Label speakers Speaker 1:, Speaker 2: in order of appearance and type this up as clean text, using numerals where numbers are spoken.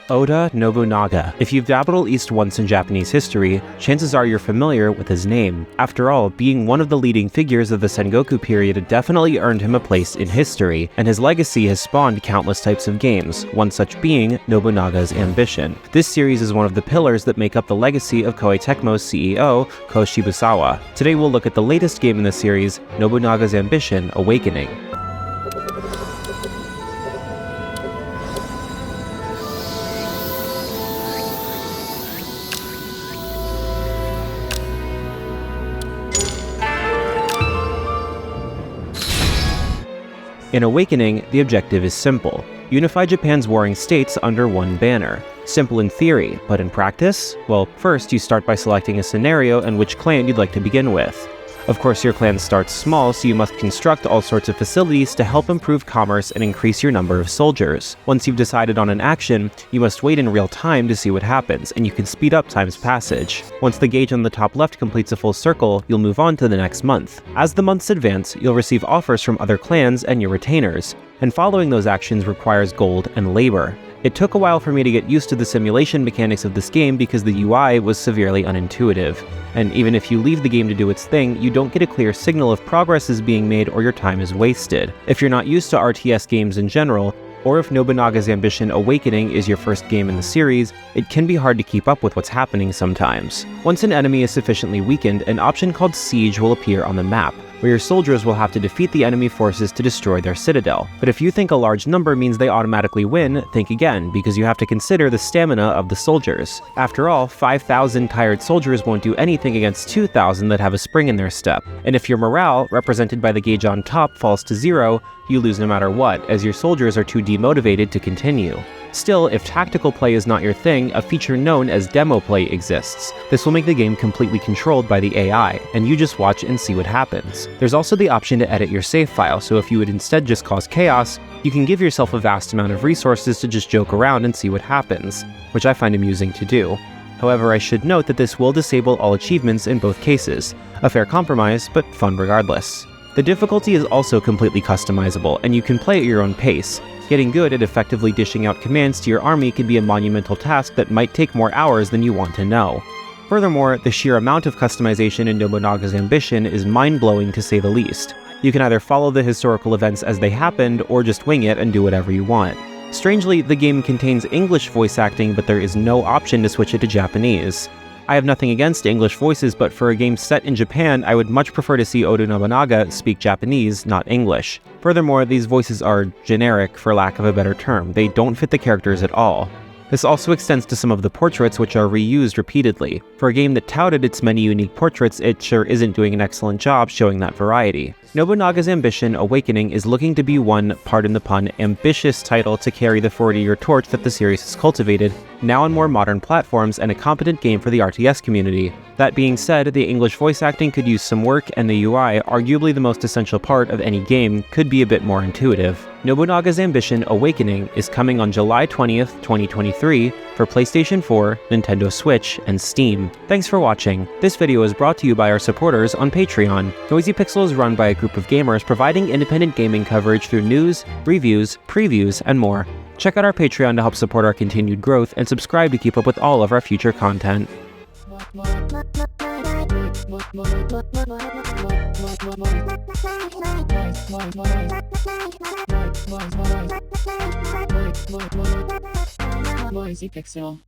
Speaker 1: Oda Nobunaga. If you've dabbled at least once in Japanese history, chances are you're familiar with his name. After all, being one of the leading figures of the Sengoku period definitely earned him a place in history, and his legacy has spawned countless types of games, one such being Nobunaga's Ambition. This series is one of the pillars that make up the legacy of Koei Tecmo's CEO, Ko Shibusawa. Today we'll look at the latest game in the series, Nobunaga's Ambition: Awakening. In Awakening, the objective is simple: unify Japan's warring states under one banner. Simple in theory, but in practice? Well, first you start by selecting a scenario and which clan you'd like to begin with. Of course, your clan starts small, so you must construct all sorts of facilities to help improve commerce and increase your number of soldiers. Once you've decided on an action, you must wait in real time to see what happens, and you can speed up time's passage. Once the gauge on the top left completes a full circle, you'll move on to the next month. As the months advance, you'll receive offers from other clans and your retainers, and following those actions requires gold and labor. It took a while for me to get used to the simulation mechanics of this game because the UI was severely unintuitive. And even if you leave the game to do its thing, you don't get a clear signal if progress is being made or your time is wasted. If you're not used to RTS games in general, or if Nobunaga's Ambition: Awakening is your first game in the series, it can be hard to keep up with what's happening sometimes. Once an enemy is sufficiently weakened, an option called Siege will appear on the map, where your soldiers will have to defeat the enemy forces to destroy their citadel. But if you think a large number means they automatically win, think again, because you have to consider the stamina of the soldiers. After all, 5,000 tired soldiers won't do anything against 2,000 that have a spring in their step. And if your morale, represented by the gauge on top, falls to 0, you lose no matter what, as your soldiers are too demotivated to continue. Still, if tactical play is not your thing, a feature known as demo play exists. This will make the game completely controlled by the AI, and you just watch and see what happens. There's also the option to edit your save file, so if you would instead just cause chaos, you can give yourself a vast amount of resources to just joke around and see what happens, which I find amusing to do. However, I should note that this will disable all achievements in both cases. A fair compromise, but fun regardless. The difficulty is also completely customizable, and you can play at your own pace. Getting good at effectively dishing out commands to your army can be a monumental task that might take more hours than you want to know. Furthermore, the sheer amount of customization in Nobunaga's Ambition is mind-blowing to say the least. You can either follow the historical events as they happened, or just wing it and do whatever you want. Strangely, the game contains English voice acting, but there is no option to switch it to Japanese. I have nothing against English voices, but for a game set in Japan, I would much prefer to see Oda Nobunaga speak Japanese, not English. Furthermore, these voices are generic, for lack of a better term. They don't fit the characters at all. This also extends to some of the portraits, which are reused repeatedly. For a game that touted its many unique portraits, it sure isn't doing an excellent job showing that variety. Nobunaga's Ambition: Awakening is looking to be one, pardon the pun, ambitious title to carry the 40-year torch that the series has cultivated, now on more modern platforms, and a competent game for the RTS community. That being said, the English voice acting could use some work, and the UI, arguably the most essential part of any game, could be a bit more intuitive. Nobunaga's Ambition: Awakening is coming on July 20th, 2023 for PlayStation 4, Nintendo Switch, and Steam. Thanks for watching. This video is brought to you by our supporters on Patreon. Noisy Pixel is run by a group of gamers providing independent gaming coverage through news, reviews, previews, and more. Check out our Patreon to help support our continued growth, and subscribe to keep up with all of our future content.
Speaker 2: Noisy Pixel.